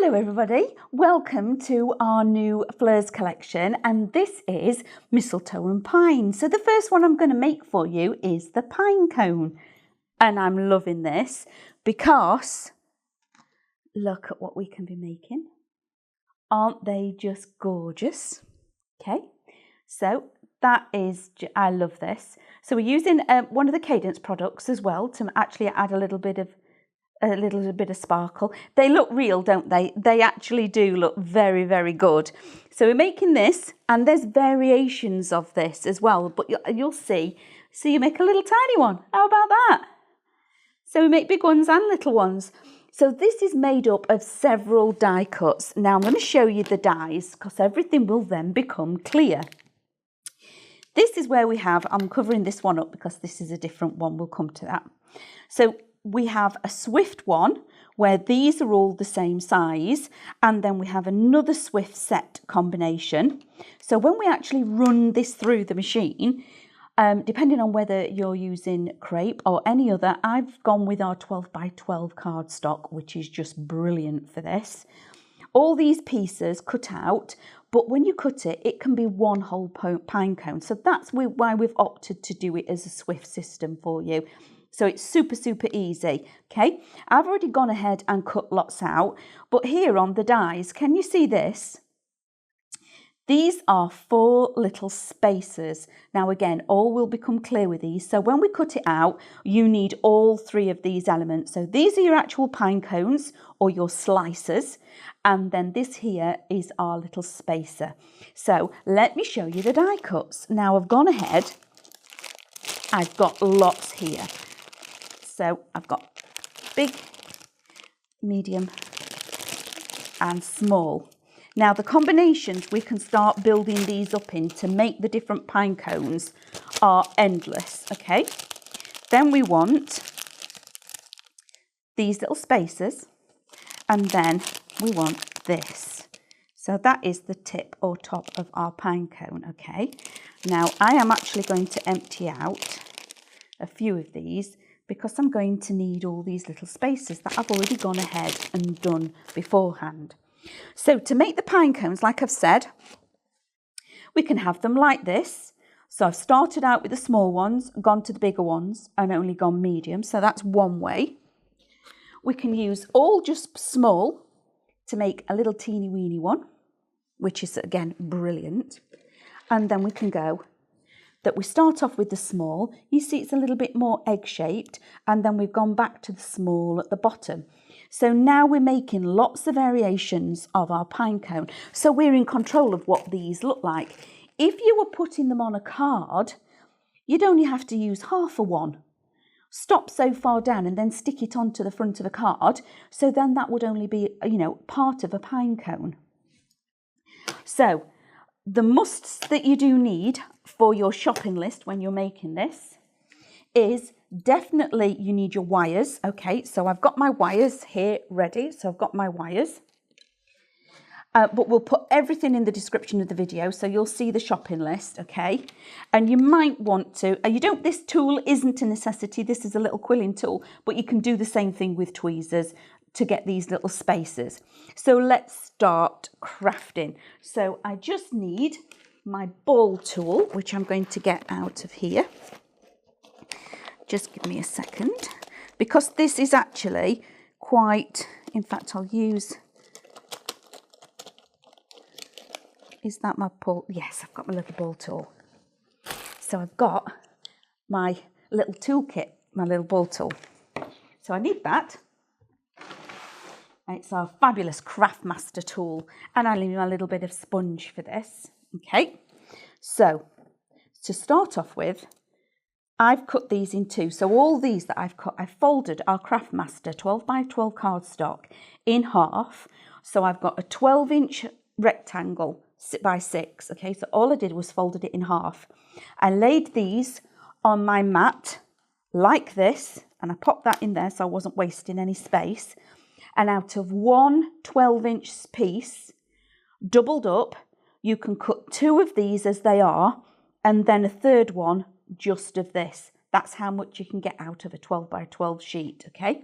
Hello everybody, welcome to our new Fleurs collection, and this is mistletoe and pine. So the first one I'm going to make for you is the pine cone, and I'm loving this because look at what we can be making. Aren't they just gorgeous? Okay, so that is, I love this. So we're using one of the Cadence products as well to actually add a little bit of sparkle. They look real, don't they? They actually do look very, very good. So we're making this, and there's variations of this as well, but you'll see. So you make a little tiny one. How about that? So we make big ones and little ones. So this is made up of several die cuts. Now I'm going to show you the dies because everything will then become clear. This is where we have, I'm covering this one up because this is a different one. We'll come to that. So we have a Swift one where these are all the same size, and then we have another Swift set combination. So when we actually run this through the machine, depending on whether you're using crepe or any other, I've gone with our 12 by 12 cardstock, which is just brilliant for this. All these pieces cut out, but when you cut it, it can be one whole pine cone. So that's why we've opted to do it as a Swift system for you. So it's super, super easy, okay? I've already gone ahead and cut lots out, but here on the dies, can you see this? These are 4 little spacers. Now again, all will become clear with these. So when we cut it out, you need all 3 of these elements. So these are your actual pine cones or your slicers. And then this here is our little spacer. So let me show you the die cuts. Now I've gone ahead, I've got lots here. So I've got big, medium and small. Now the combinations we can start building these up in to make the different pine cones are endless, okay? Then we want these little spacers, and then we want this. So that is the tip or top of our pine cone, okay? Now I am actually going to empty out a few of these because I'm going to need all these little spacers that I've already gone ahead and done beforehand. So to make the pine cones, like I've said, we can have them like this. So I've started out with the small ones, gone to the bigger ones, and only gone medium. So that's one way. We can use all just small to make a little teeny weeny one, which is again brilliant. And then we can go that we start off with the small. You see it's a little bit more egg-shaped, and then we've gone back to the small at the bottom. So now we're making lots of variations of our pine cone. So we're in control of what these look like. If you were putting them on a card, you'd only have to use half of one. Stop so far down and then stick it onto the front of a card. So then that would only be, part of a pine cone. So the musts that you do need for your shopping list when you're making this is definitely you need your wires. Okay, so I've got my wires here ready. So I've got my wires. But we'll put everything in the description of the video, so you'll see the shopping list, okay? And you might want to, this tool isn't a necessity. This is a little quilling tool, but you can do the same thing with tweezers to get these little spacers. So let's start crafting. So I just need my ball tool, which I'm going to get out of here. Just give me a second, because this is actually quite, in fact, I'll use, is that my ball? Yes, I've got my little ball tool. So I've got my little toolkit, my little ball tool. So I need that. It's our fabulous Craftmaster tool, and I need a little bit of sponge for this. Okay, so to start off with, I've cut these in 2. So all these that I've cut, I've folded our Craftmaster 12 by 12 cardstock in half. So I've got a 12-inch rectangle by 6. Okay, so all I did was folded it in half. I laid these on my mat like this, and I popped that in there so I wasn't wasting any space. And out of one 12-inch piece, doubled up, you can cut 2 of these as they are, and then a third one just of this. That's how much you can get out of a 12 by 12 sheet, okay?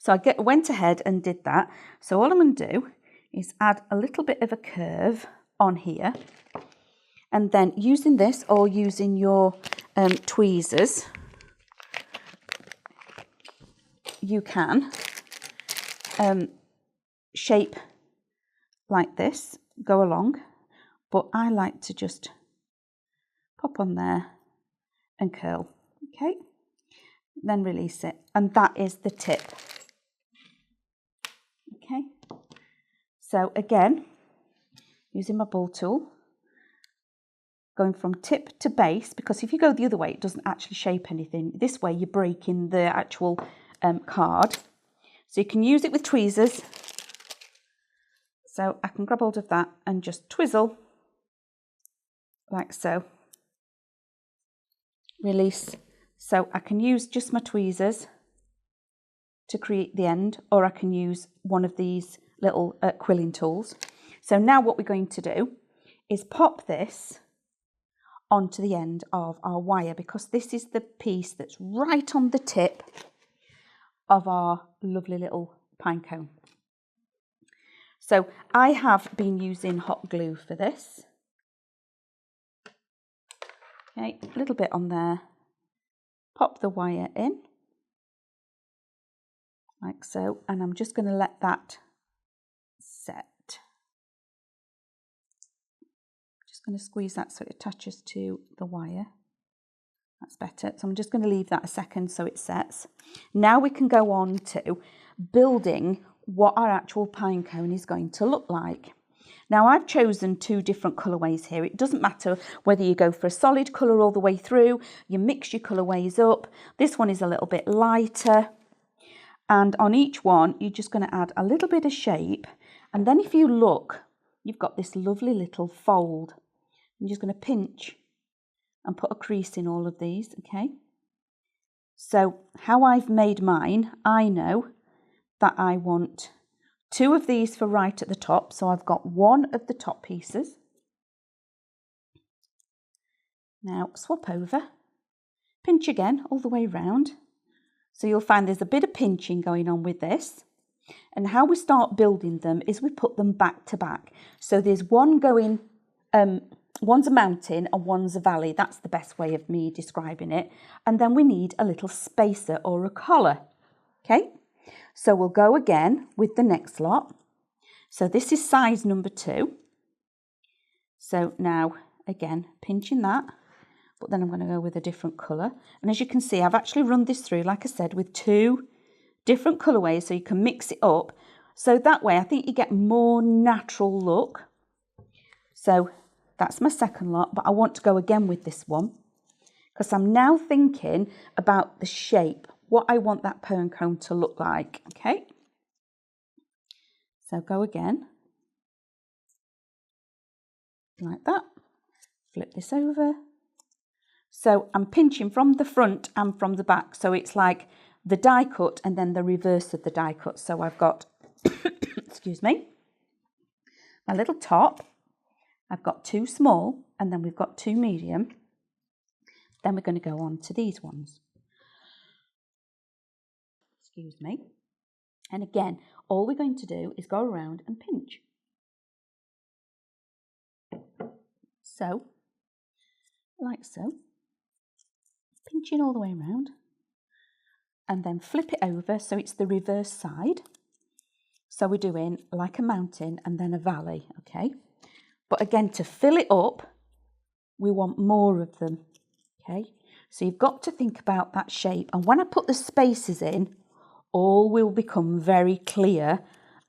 So I went ahead and did that. So all I'm going to do is add a little bit of a curve on here. And then using this or using your tweezers, you can shape like this, go along. But I like to just pop on there and curl, okay? Then release it. And that is the tip. Okay, so again, using my ball tool, going from tip to base, because if you go the other way, it doesn't actually shape anything. This way, you're breaking the actual card. So you can use it with tweezers. So I can grab hold of that and just twizzle, like so. Release. So I can use just my tweezers to create the end, or I can use one of these little quilling tools. So now what we're going to do is pop this onto the end of our wire, because this is the piece that's right on the tip of our lovely little pine cone. So I have been using hot glue for this. Okay, a little bit on there. Pop the wire in, like so, and I'm just going to let that set. Just going to squeeze that so it attaches to the wire. That's better. So I'm just going to leave that a second so it sets. Now we can go on to building what our actual pine cone is going to look like. Now I've chosen 2 different colourways here. It doesn't matter whether you go for a solid colour all the way through, you mix your colourways up. This one is a little bit lighter. And on each one, you're just going to add a little bit of shape. And then if you look, you've got this lovely little fold. I'm just going to pinch and put a crease in all of these, okay? So how I've made mine, I know that I want 2 of these for right at the top. So I've got 1 of the top pieces. Now swap over, pinch again all the way round. So you'll find there's a bit of pinching going on with this. And how we start building them is we put them back to back. So there's one going, one's a mountain and one's a valley. That's the best way of me describing it. And then we need a little spacer or a collar. Okay, so we'll go again with the next lot. So this is size number 2. So now again, pinching that, but then I'm going to go with a different colour. And as you can see, I've actually run this through, like I said, with 2 different colourways so you can mix it up. So that way I think you get more natural look. So that's my second lot, but I want to go again with this one because I'm now thinking about the shape, what I want that pine cone to look like, okay? So go again, like that, flip this over. So I'm pinching from the front and from the back, so it's like the die cut and then the reverse of the die cut. So I've got, excuse me, my little top, I've got 2 small, and then we've got 2 medium. Then we're going to go on to these ones. Excuse me. And again, all we're going to do is go around and pinch. So, like so. Pinching all the way around. And then flip it over so it's the reverse side. So we're doing like a mountain and then a valley, okay? But again, to fill it up, we want more of them, okay? So you've got to think about that shape. And when I put the spaces in, all will become very clear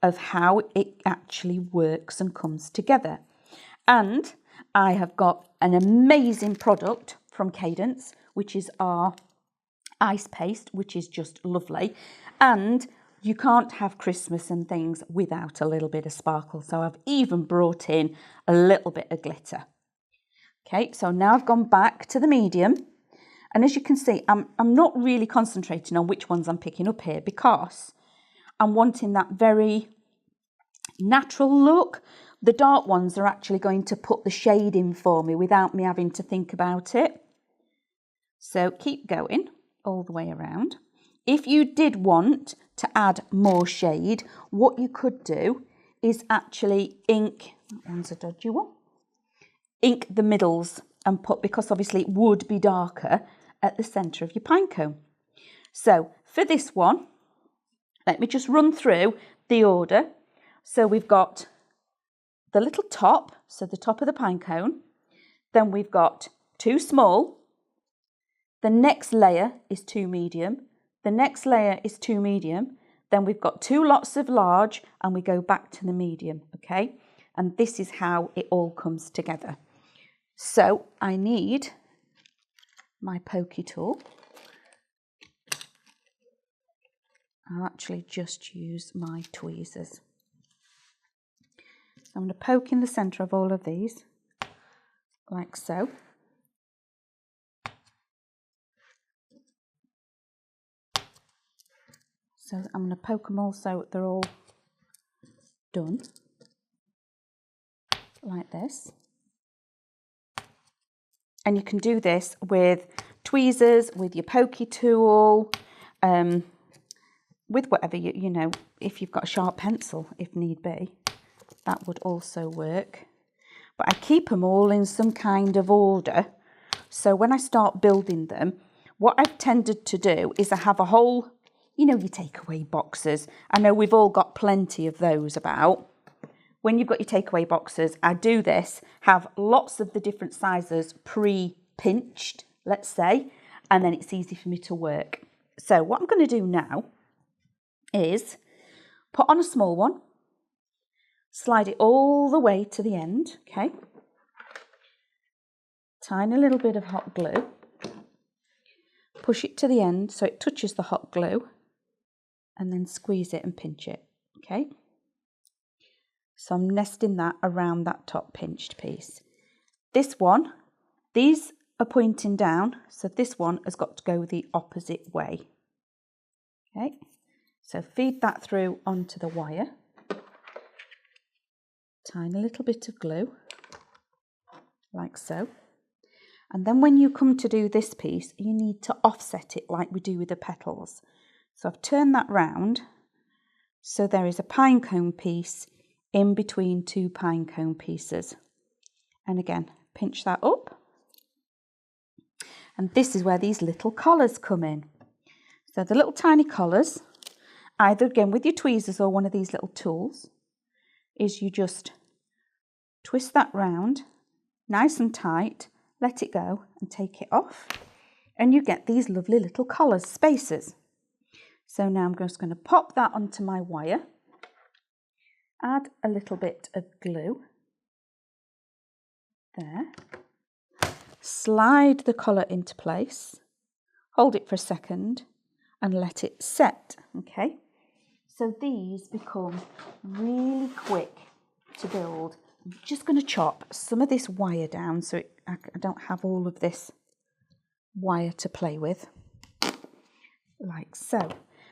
of how it actually works and comes together. And I have got an amazing product from Cadence, which is our ice paste, which is just lovely. And you can't have Christmas and things without a little bit of sparkle. So I've even brought in a little bit of glitter. Okay, so now I've gone back to the medium. And as you can see, I'm not really concentrating on which ones I'm picking up here because I'm wanting that very natural look. The dark ones are actually going to put the shade in for me without me having to think about it. So keep going all the way around. If you did want to add more shade, what you could do is actually ink, that one's a dodgy one, ink the middles and put, because obviously it would be darker at the centre of your pine cone. So for this one, let me just run through the order. So we've got the little top, so the top of the pine cone, then we've got 2 small, the next layer is 2 medium, the next layer is 2 medium, then we've got 2 lots of large, and we go back to the medium, okay? And this is how it all comes together. So I need my pokey tool. I'll actually just use my tweezers. So I'm going to poke in the centre of all of these, like so. So I'm going to poke them all so they're all done, like this. And you can do this with tweezers, with your pokey tool, with whatever you know, if you've got a sharp pencil, if need be, that would also work. But I keep them all in some kind of order. So when I start building them, what I've tended to do is I have a whole, you know, your takeaway boxes. I know we've all got plenty of those about. When you've got your takeaway boxes, I do this, have lots of the different sizes pre-pinched, let's say, and then it's easy for me to work. So what I'm going to do now is put on a small one, slide it all the way to the end, okay? Tiny little bit of hot glue, push it to the end so it touches the hot glue, and then squeeze it and pinch it, okay? So I'm nesting that around that top pinched piece. This one, these are pointing down, so this one has got to go the opposite way. Okay, so feed that through onto the wire. Tiny little bit of glue, like so. And then when you come to do this piece, you need to offset it like we do with the petals. So I've turned that round, so there is a pine cone piece in between 2 pine cone pieces. And again, pinch that up. And this is where these little collars come in. So the little tiny collars, either again with your tweezers or one of these little tools, is you just twist that round, nice and tight, let it go and take it off. And you get these lovely little collars, spacers. So now I'm just going to pop that onto my wire. Add a little bit of glue there, slide the collar into place, hold it for a second and let it set, okay? So these become really quick to build. I'm just going to chop some of this wire down so I don't have all of this wire to play with, like so.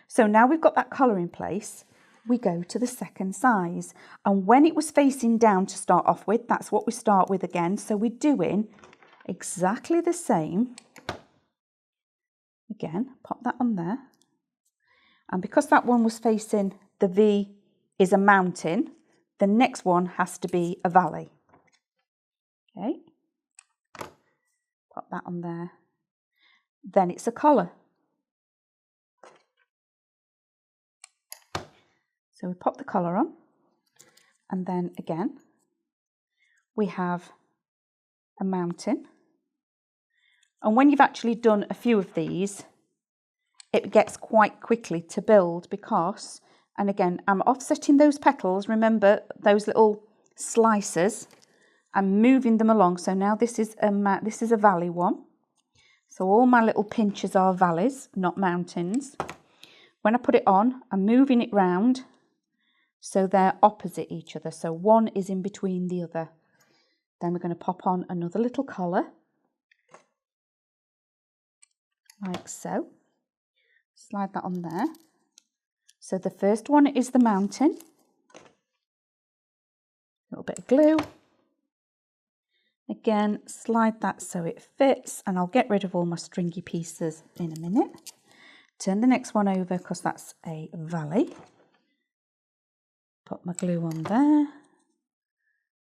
So now we've got that collar in place, we go to the second size, and when it was facing down to start off with, that's what we start with again. So we're doing exactly the same. Again, pop that on there, and because that one was facing the V is a mountain, the next one has to be a valley. Okay, pop that on there, then it's a collar. So we pop the collar on, and then again we have a mountain. And when you've actually done a few of these, it gets quite quickly to build because, and again, I'm offsetting those petals. Remember those little slices, I'm moving them along. So now this is a valley one. So all my little pinches are valleys, not mountains. When I put it on, I'm moving it round so they're opposite each other. So one is in between the other. Then we're going to pop on another little collar, like so. Slide that on there. So the first one is the mountain. A little bit of glue. Again, slide that so it fits, and I'll get rid of all my stringy pieces in a minute. Turn the next one over because that's a valley. Put my glue on there.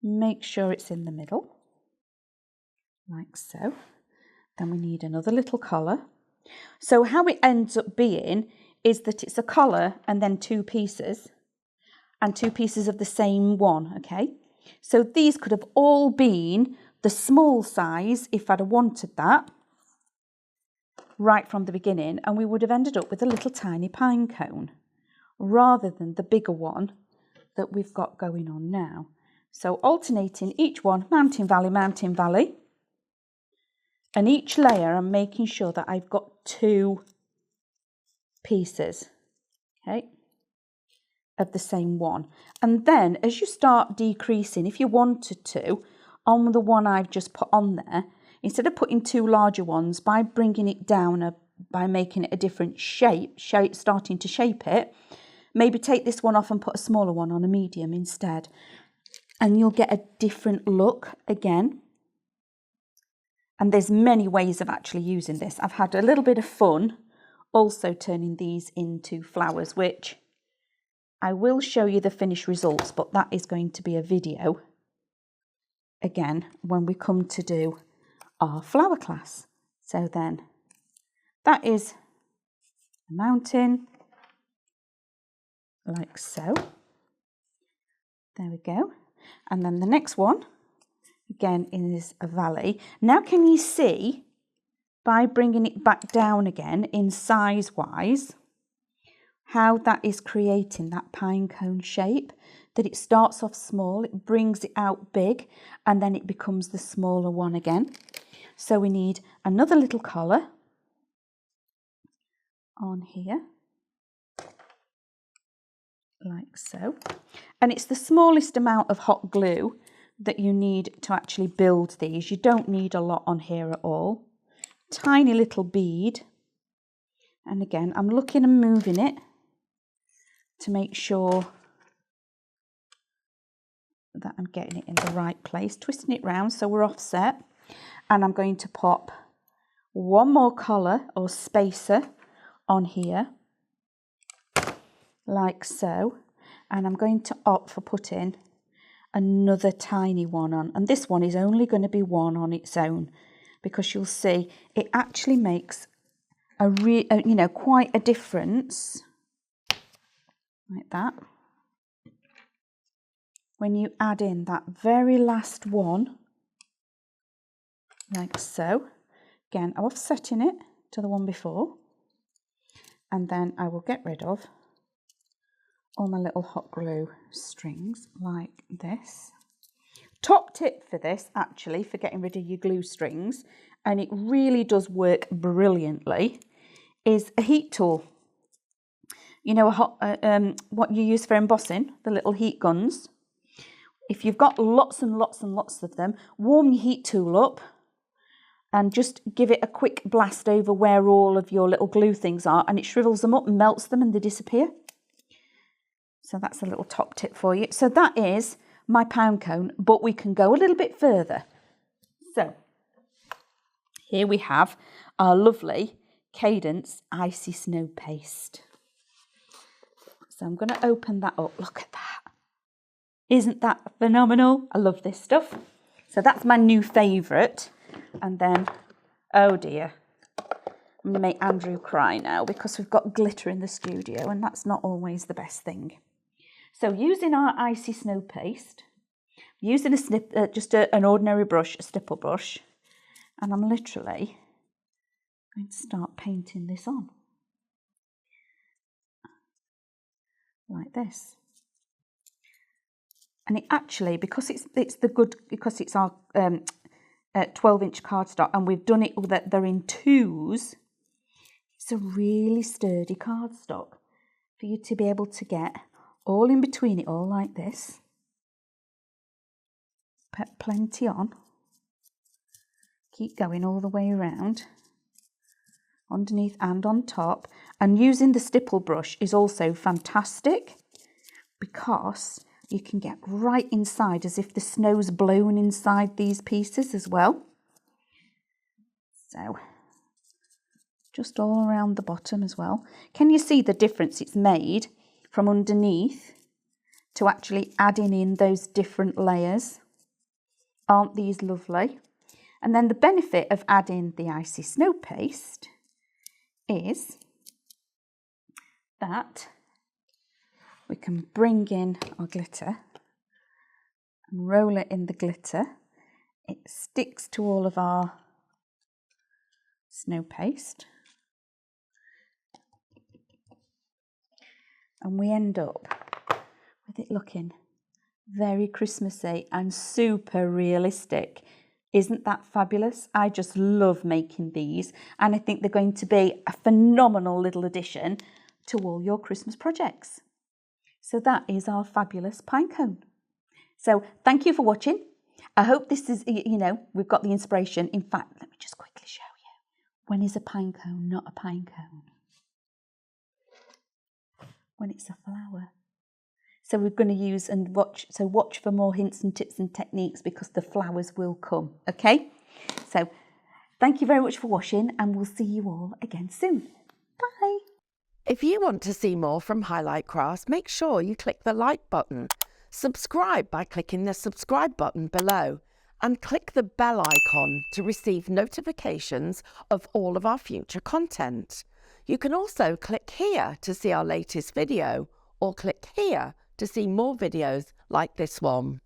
Make sure it's in the middle, like so. Then we need another little collar. So how it ends up being is that it's a collar and then two pieces, and two pieces of the same one, okay? So these could have all been the small size if I'd have wanted that right from the beginning, and we would have ended up with a little tiny pine cone rather than the bigger one that we've got going on now. So alternating each one, mountain, valley, and each layer I'm making sure that I've got two pieces, okay, of the same one. And then as you start decreasing, if you wanted to, on the one I've just put on there, instead of putting two larger ones, by bringing it down, by making it a different shape, starting to shape it, maybe take this one off and put a smaller one on, a medium instead, and you'll get a different look again. And there's many ways of actually using this. I've had a little bit of fun also turning these into flowers, which I will show you the finished results, but that is going to be a video again when we come to do our flower class. So then that is a mountain, like so. There we go. And then the next one again is a valley. Now can you see, by bringing it back down again in size wise, how that is creating that pine cone shape, that it starts off small, it brings it out big, and then it becomes the smaller one again. So we need another little collar on here, like so. And it's the smallest amount of hot glue that you need to actually build these. You don't need a lot on here at all. Tiny little bead. And again, I'm looking and moving it to make sure that I'm getting it in the right place, twisting it round so we're offset. And I'm going to pop one more collar or spacer on here, like so. And I'm going to opt for putting another tiny one on. And this one is only going to be one on its own, because you'll see it actually makes quite a difference, like that, when you add in that very last one, like so. Again, I'm offsetting it to the one before, and then I will get rid of all my little hot glue strings like this. Top tip for this, actually, for getting rid of your glue strings, and it really does work brilliantly, is a heat tool. You know, what you use for embossing, the little heat guns. If you've got lots and lots and lots of them, warm your heat tool up and just give it a quick blast over where all of your little glue things are, and it shrivels them up and melts them and they disappear. So that's a little top tip for you. So that is my pound cone, but we can go a little bit further. So here we have our lovely Cadence Icy Snow Paste. So I'm going to open that up. Look at that. Isn't that phenomenal? I love this stuff. So that's my new favourite. And then, oh dear, I'm going to make Andrew cry now because we've got glitter in the studio, and that's not always the best thing. So using our Icy Snow Paste, using an ordinary brush, a stipple brush, and I'm literally going to start painting this on like this. And it actually, because it's our 12-inch cardstock, and we've done it that they're in twos, it's a really sturdy cardstock for you to be able to get all in between it, all like this. Put plenty on. Keep going all the way around, underneath and on top. And using the stipple brush is also fantastic because you can get right inside as if the snow's blown inside these pieces as well. So just all around the bottom as well. Can you see the difference it's made from underneath to actually adding in those different layers? Aren't these lovely? And then the benefit of adding the icy snow paste is that we can bring in our glitter and roll it in the glitter. It sticks to all of our snow paste. And we end up with it looking very Christmassy and super realistic. Isn't that fabulous? I just love making these, and I think they're going to be a phenomenal little addition to all your Christmas projects. So that is our fabulous pine cone. So thank you for watching. I hope this is, we've got the inspiration. In fact, let me just quickly show you. When is a pine cone not a pine cone? When it's a flower. So we're going to use and watch for more hints and tips and techniques, because the flowers will come, okay? So thank you very much for watching, and we'll see you all again soon. Bye. If you want to see more from Highlight Crafts, make sure you click the like button, subscribe by clicking the subscribe button below, and click the bell icon to receive notifications of all of our future content. You can also click here to see our latest video, or click here to see more videos like this one.